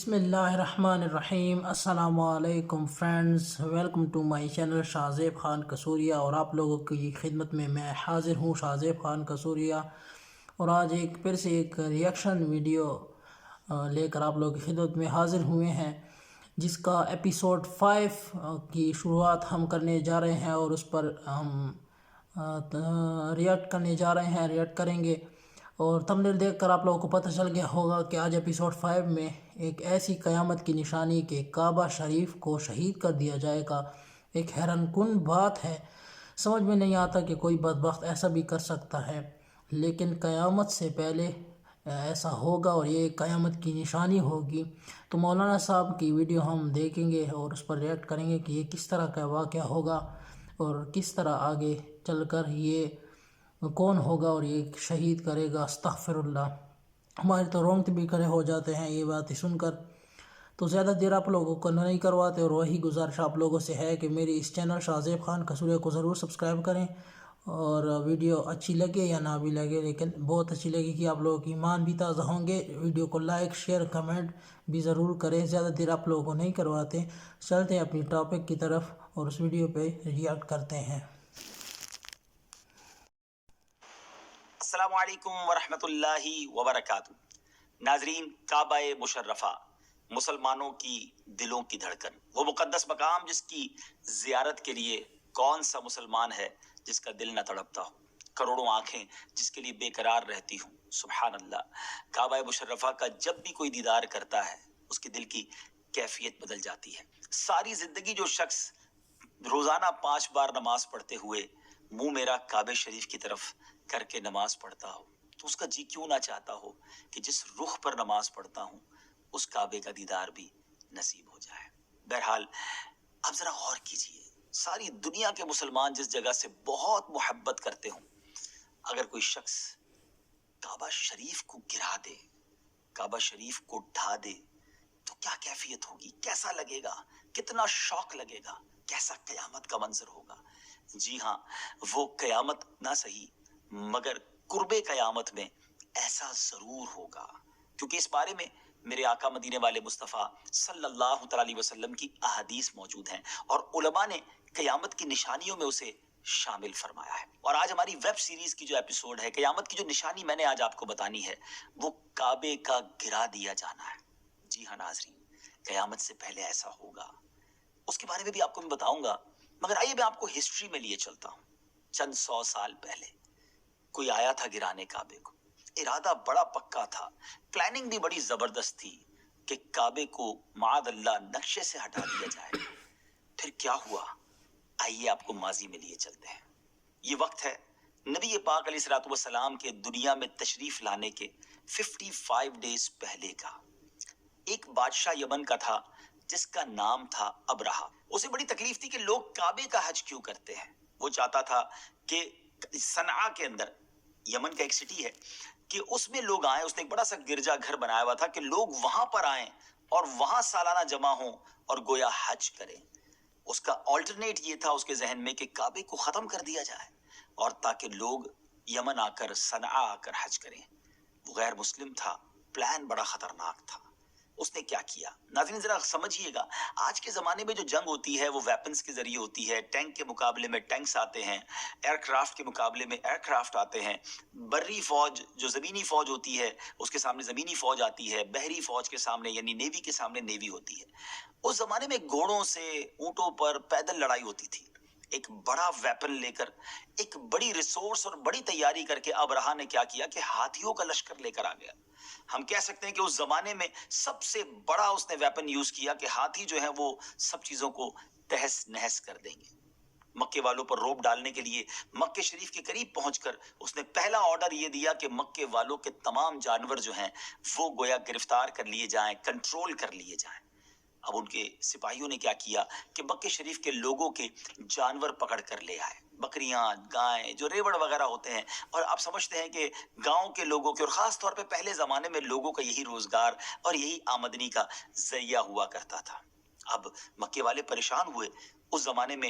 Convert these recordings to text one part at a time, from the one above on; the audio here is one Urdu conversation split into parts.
بسم اللہ الرحمن الرحیم۔ السلام علیکم friends, welcome to my channel Shahzeb Khan Qasuria, اور آپ لوگوں کی خدمت میں حاضر ہوں شاہزیب خان قصوریہ، اور آج پھر سے ایک ریئیکشن ویڈیو لے کر آپ لوگوں کی خدمت میں حاضر ہوئے ہیں، جس کا ایپیسوڈ 5 کی شروعات ہم کرنے جا رہے ہیں، اور اس پر ہم ریئیکٹ کرنے جا رہے ہیں، ریئیکٹ کریں گے۔ اور تھمبنیل دیکھ کر آپ لوگوں کو پتہ چل گیا ہوگا کہ آج ایپیسوڈ 5 میں ایک ایسی قیامت کی نشانی کہ کعبہ شریف کو شہید کر دیا جائے گا ایک حیران کن بات ہے۔ سمجھ میں نہیں آتا کہ کوئی بدبخت ایسا بھی کر سکتا ہے، لیکن قیامت سے پہلے ایسا ہوگا اور یہ قیامت کی نشانی ہوگی۔ تو مولانا صاحب کی ویڈیو ہم دیکھیں گے اور اس پر ریئیکٹ کریں گے کہ یہ کس طرح کا واقعہ ہوگا اور کس طرح آگے چل کر یہ کون ہوگا اور یہ شہید کرے گا۔ استغفر اللہ، ہمارے تو رونگتے بھی کھڑے ہو جاتے ہیں یہ باتیں سن کر۔ تو زیادہ دیر آپ لوگوں کو نہیں کرواتے، اور وہی گزارش آپ لوگوں سے ہے کہ میری اس چینل شاہزیب خان قصوریہ کو ضرور سبسکرائب کریں، اور ویڈیو اچھی لگے یا نہ بھی لگے لیکن بہت اچھی لگے کہ آپ لوگوں کی ایمان بھی تازہ ہوں گے۔ ویڈیو کو لائک، شیئر، کمنٹ بھی ضرور کریں۔ زیادہ دیر آپ لوگوں کو نہیں کرواتے، چلتے ہیں اپنی ٹاپک کی طرف اور اس ویڈیو پہ ریئیکٹ کرتے ہیں۔ السلام علیکم ورحمۃ اللہ وبرکاتہ۔ ناظرین، کعبہ مشرفہ مسلمانوں کی دلوں کی دھڑکن، وہ مقدس مقام جس کی زیارت کے لیے کون سا مسلمان ہے جس کا دل نہ تڑپتا ہو، کروڑوں آنکھیں جس کے لیے بے قرار رہتی ہوں۔ سبحان اللہ، کعبہ مشرفہ کا جب بھی کوئی دیدار کرتا ہے اس کے دل کی کیفیت بدل جاتی ہے۔ ساری زندگی جو شخص روزانہ 5 بار نماز پڑھتے ہوئے منہ میرا کعبہ شریف کی طرف کر کے نماز پڑھتا ہو، تو اس کا جی کیوں نہ چاہتا ہو کہ جس رخ پر نماز پڑھتا ہوں اس کعبے کا دیدار بھی نصیب ہو جائے۔ بہرحال اب ذرا غور کیجئے، ساری دنیا کے مسلمان جس جگہ سے بہت محبت کرتے ہوں، اگر کوئی شخص کعبہ شریف کو گرا دے، کعبہ شریف کو ڈھا دے، تو کیا کیفیت ہوگی، کیسا لگے گا، کتنا شوق لگے گا، کیسا قیامت کا منظر ہوگا۔ جی ہاں، وہ قیامت نہ صحیح مگر قرب قیامت میں ایسا ضرور ہوگا، کیونکہ اس بارے میں میرے آقا مدینے والے مصطفیٰ صلی اللہ تعالی علیہ وسلم کی احادیث موجود ہیں، اور علماء نے قیامت کی نشانیوں میں اسے شامل فرمایا ہے۔ اور آج ہماری ویب سیریز کی جو ایپیسوڈ ہے، قیامت کی جو نشانی میں نے آج آپ کو بتانی ہے، وہ کعبے کا گرا دیا جانا ہے۔ جی ہاں ناظرین، قیامت سے پہلے ایسا ہوگا، اس کے بارے میں بھی آپ کو میں بتاؤں گا، مگر آئیے میں آپ کو ہسٹری میں لیے چلتا ہوں۔ چند 100 سال پہلے کوئی آیا تھا گرانے کعبے کو، ارادہ بڑا پکا تھا، پلاننگ بھی بڑی زبردست تھی کہ کعبے کو معاذ اللہ نقشے سے ہٹا دیا جائے۔ پھر کیا ہوا، آئیے آپ کو ماضی میں لیے چلتے ہیں۔ یہ وقت ہے نبی پاک علیہ الصلوۃ والسلام کے دنیا میں تشریف لانے کے 55 ڈیز پہلے کا۔ ایک بادشاہ یمن کا تھا جس کا نام تھا ابرہہ۔ اسے بڑی تکلیف تھی کہ لوگ کعبے کا حج کیوں کرتے ہیں۔ وہ چاہتا تھا کہ صنعاء کے اندر، یمن کا ایک سٹی ہے، کہ اس میں لوگ آئیں۔ اس نے ایک بڑا سا گرجا گھر بنایا ہوا تھا کہ لوگ وہاں پر آئیں اور وہاں سالانہ جمع ہوں اور گویا حج کریں۔ اس کا آلٹرنیٹ یہ تھا اس کے ذہن میں کہ کعبے کو ختم کر دیا جائے، اور تاکہ لوگ یمن آ کر، صنعاء آ کر حج کریں۔ وہ غیر مسلم تھا، پلان بڑا خطرناک تھا۔ اس نے کیا کیا، ناظرین ذرا سمجھیے گا۔ آج کے زمانے میں جو جنگ ہوتی ہے وہ ویپنز کے ذریعے ہوتی ہے، ٹینک کے مقابلے میں ٹینکس آتے ہیں، ایئر کرافٹ کے مقابلے میں ایئر کرافٹ آتے ہیں، بری فوج جو زمینی فوج ہوتی ہے اس کے سامنے زمینی فوج آتی ہے، بحری فوج کے سامنے یعنی نیوی کے سامنے نیوی ہوتی ہے۔ اس زمانے میں گھوڑوں سے، اونٹوں پر پیدل لڑائی ہوتی تھی۔ ایک بڑا ویپن لے کر، ایک بڑی ریسورس اور بڑی تیاری کر کے ابرہہ نے کیا کیا کہ ہاتھیوں کا لشکر لے کر آ گیا۔ ہم کہہ سکتے ہیں کہ اس زمانے میں سب سے بڑا اس نے ویپن یوز کیا کہ ہاتھی جو ہیں وہ سب چیزوں کو تہس نہس کر دیں گے۔ مکے والوں پر روب ڈالنے کے لیے مکے شریف کے قریب پہنچ کر اس نے پہلا آرڈر یہ دیا کہ مکے والوں کے تمام جانور جو ہیں وہ گویا گرفتار کر لیے جائیں، کنٹرول کر لیے جائیں۔ اب ان کے سپاہیوں نے کیا کیا کہ مکے شریف کے لوگوں کے جانور پکڑ کر لے آئے، بکریاں، گائیں، جو ریوڑ وغیرہ ہوتے ہیں۔ اور آپ سمجھتے ہیں کہ گاؤں کے لوگوں کے، اور خاص طور پہ پہلے زمانے میں لوگوں کا یہی روزگار اور یہی آمدنی کا ذریعہ ہوا کرتا تھا۔ اب مکے والے پریشان ہوئے۔ اس زمانے میں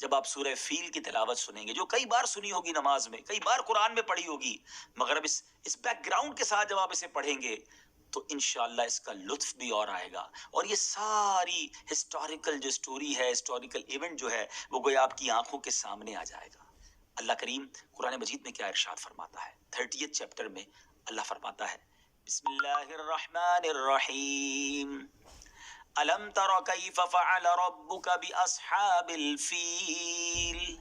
جب آپ سورہ فیل کی تلاوت سنیں گے، جو کئی بار سنی ہوگی نماز میں، کئی بار قرآن میں پڑھی ہوگی، مگر اب اس بیک گراؤنڈ کے ساتھ جب آپ اسے پڑھیں گے تو انشاءاللہ اس کا لطف بھی اور آئے گا، اور یہ ساری ہسٹوریکل جو سٹوری ہے، ہسٹوریکل ایونٹ جو ہے، وہ گویا آپ کی آنکھوں کے سامنے آ جائے گا۔ اللہ کریم قرآن مجید میں کیا ارشاد فرماتا ہے؟ 30 چیپٹر میں اللہ فرماتا ہے، بسم اللہ الرحمن الرحیم، ألم تر كيف فعل ربك بأصحاب الفيل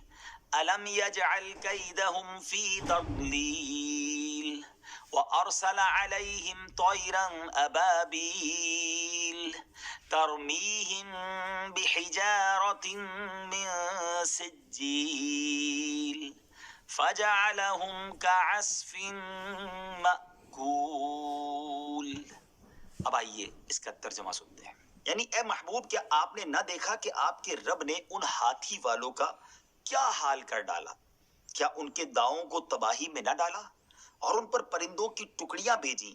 ألم يجعل كيدهم في تضليل وأرسل عليهم طيرا أبابيل ترميهم بحجارة من سجيل فجعلهم كعصف مأكول۔ اب آئیے اس کا ترجمہ سنتے ہیں۔ یعنی اے محبوب، کیا آپ نے نہ دیکھا کہ آپ کے رب نے ان ہاتھی والوں کا کیا حال کر ڈالا؟ کیا ان کے داؤں کو تباہی میں نہ ڈالا اور ان پر پرندوں کی ٹکڑیاں بھیجی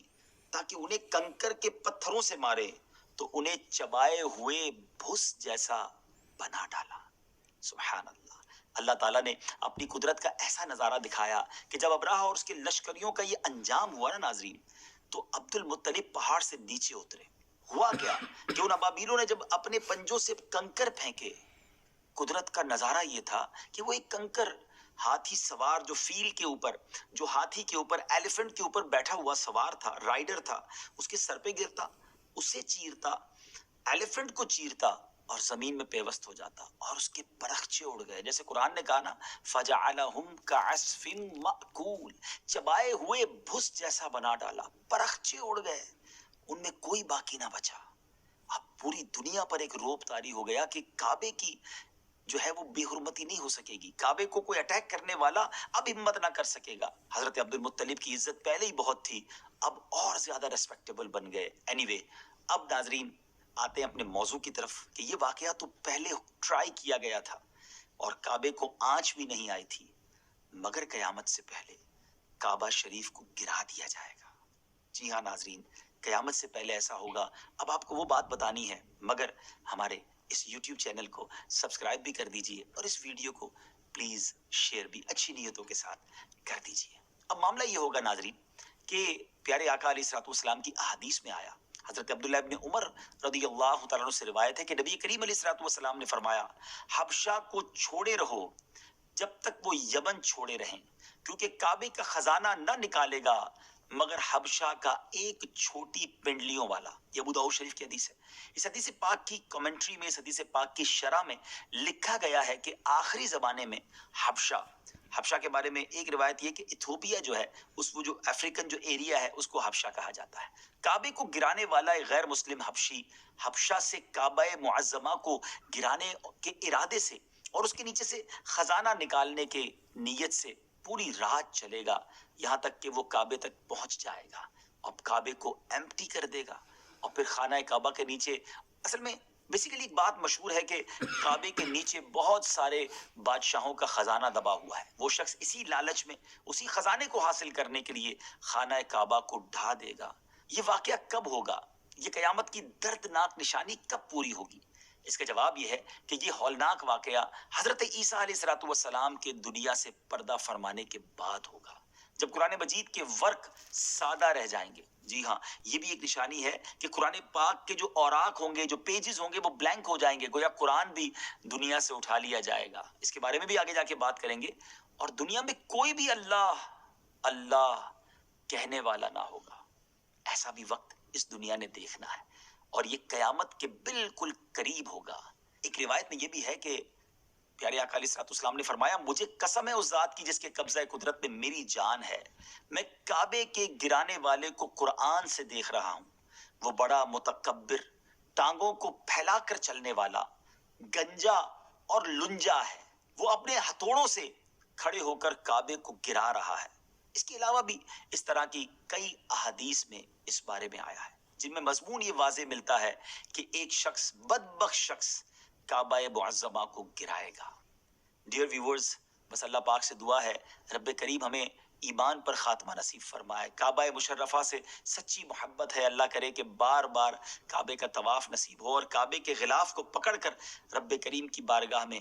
تاکہ انہیں کنکر کے پتھروں سے مارے تو انہیں چبائے ہوئے بھس جیسا بنا ڈالا۔ سبحان اللہ۔ اللہ تعالیٰ نے اپنی قدرت کا ایسا نظارہ دکھایا کہ جب ابراہ اور اس کے لشکریوں کا یہ انجام ہوا نا ناظرین، تو عبد المطلب پہاڑ سے نیچے اترے۔ ہوا کیا کہ ان ابابیلوں نے جب اپنے پنجوں سے کنکر پھینکے، قدرت کا نظارہ یہ تھا کہ وہ ایک کنکر ہاتھی سوار جو فیل کے اوپر، جو ہاتھی کے اوپر، ایلیفنٹ کے اوپر بیٹھا ہوا سوار تھا، رائڈر تھا، اس کے سر پہ گرتا، اسے چیرتا، ایلیفنٹ کو چیرتا اور زمین میں پیوست ہو جاتا، اور اس کے پرخچے اڑ گئے، جیسے قرآن نے کہا نا، فَجَعَلَهُمْ كَعَصْفٍ مَأْكُولٍ، چبائے ہوئے بھس جیسا بنا ڈالا، پرخچے اڑ گئے، ان میں کوئی باقی نہ بچا۔ اب پوری دنیا پر ایک روب طاری ہو گیا کہ کعبے کی جو ہے وہ بے حرمتی نہیں ہو سکے گی، کعبے کو کوئی اٹیک کرنے والا اب ہمت نہ کر سکے گا۔ حضرت عبد المطلب کی عزت پہلے ہی بہت تھی، اب اور زیادہ ریسپیکٹیبل بن گئے۔ اینی وے، اب ناظرین آتے ہیں اپنے موضوع کی طرف کہ یہ واقعہ تو پہلے ٹرائی کیا گیا تھا اور کعبے کو آنچ بھی نہیں آئی تھی، مگر قیامت سے پہلے کعبہ شریف کو گرا دیا جائے گا۔ جی ہاں ناظرین، قیامت سے پہلے ایسا ہوگا۔ اب آپ کو وہ بات بتانی ہے، مگر ہمارے اس یوٹیوب چینل کو سبسکرائب بھی کر دیجئے اور اس ویڈیو کو پلیز شیئر بھی اچھی نیتوں کے ساتھ کر دیجئے۔ اب معاملہ یہ ہوگا ناظرین کہ پیارے آقا علیہ الصلوۃ والسلام کی احادیث میں آیا، حضرت عبداللہ ابن عمر رضی اللہ تعالیٰ عنہ سے روایت ہے کہ نبی کریم علیہ الصلوۃ والسلام نے فرمایا، حبشہ کو چھوڑے رہو جب تک وہ یمن چھوڑے رہیں، کیونکہ کعبے کا خزانہ نہ نکالے گا مگر حبشہ کا ایک چھوٹی پنڈلیوں والا۔ یہ ابو داؤد شریف کی حدیث ہے۔ اس حدیث پاک کی کمنٹری میں، اس حدیث پاک کی شرح میں لکھا گیا ہے کہ آخری زمانے میں حبشہ کے بارے میں ایک روایت یہ کہ ایتھوپیا جو ہے، اس وہ جو افریقن جو ایریا ہے، اس کو حبشہ کہا جاتا ہے۔ کعبے کو گرانے والا ایک غیر مسلم حبشی حبشہ سے کعبہ معظمہ کو گرانے کے ارادے سے اور اس کے نیچے سے خزانہ نکالنے کے نیت سے پوری رات چلے گا، یہاں تک کہ وہ کعبے تک پہنچ جائے گا، اب کعبے کو ایمپٹی کر دے گا، اور پھر خانہ کعبہ کے نیچے، اصل میں بیسیکلی ایک بات مشہور ہے کہ کعبے کے نیچے بہت سارے بادشاہوں کا خزانہ دبا ہوا ہے، وہ شخص اسی لالچ میں اسی خزانے کو حاصل کرنے کے لیے خانہ کعبہ کو ڈھا دے گا۔ یہ واقعہ کب ہوگا؟ یہ قیامت کی دردناک نشانی کب پوری ہوگی؟ اس کا جواب یہ ہے کہ یہ ہولناک واقعہ حضرت عیسیٰ علیہ الصلوۃ والسلام کے دنیا سے پردہ فرمانے کے بعد ہوگا، جب قرآن مجید کے ورق سادہ رہ جائیں گے۔ جی ہاں، یہ بھی ایک نشانی ہے کہ قرآن پاک کے جو اوراق ہوں گے، جو پیجز ہوں گے، وہ بلینک ہو جائیں گے، گویا قرآن بھی دنیا سے اٹھا لیا جائے گا۔ اس کے بارے میں بھی آگے جا کے بات کریں گے، اور دنیا میں کوئی بھی اللہ اللہ کہنے والا نہ ہوگا۔ ایسا بھی وقت اس دنیا نے دیکھنا ہے، اور یہ قیامت کے بالکل قریب ہوگا۔ ایک روایت میں یہ بھی ہے کہ پیارے آقا علیہ الصلوۃ والسلام نے فرمایا، مجھے قسم ہے اس ذات کی جس کے قبضہ قدرت میں میری جان ہے، میں کعبے کے گرانے والے کو قرآن سے دیکھ رہا ہوں، وہ بڑا متکبر، ٹانگوں کو پھیلا کر چلنے والا، گنجا اور لنجا ہے، وہ اپنے ہتھوڑوں سے کھڑے ہو کر کعبے کو گرا رہا ہے۔ اس کے علاوہ بھی اس طرح کی کئی احادیث میں اس بارے میں آیا ہے، جن میں مضمون یہ واضح ملتا ہے کہ ایک شخص، بدبخت شخص، کعبہ معظمہ کو گرائے گا۔ ڈیئر ویورز، بس اللہ پاک سے دعا ہے رب کریم ہمیں ایمان پر خاتمہ نصیب فرمائے، کعبہ مشرفہ سے سچی محبت ہے، اللہ کرے کہ بار بار کعبے کا طواف نصیب ہو، اور کعبے کے غلاف کو پکڑ کر رب کریم کی بارگاہ میں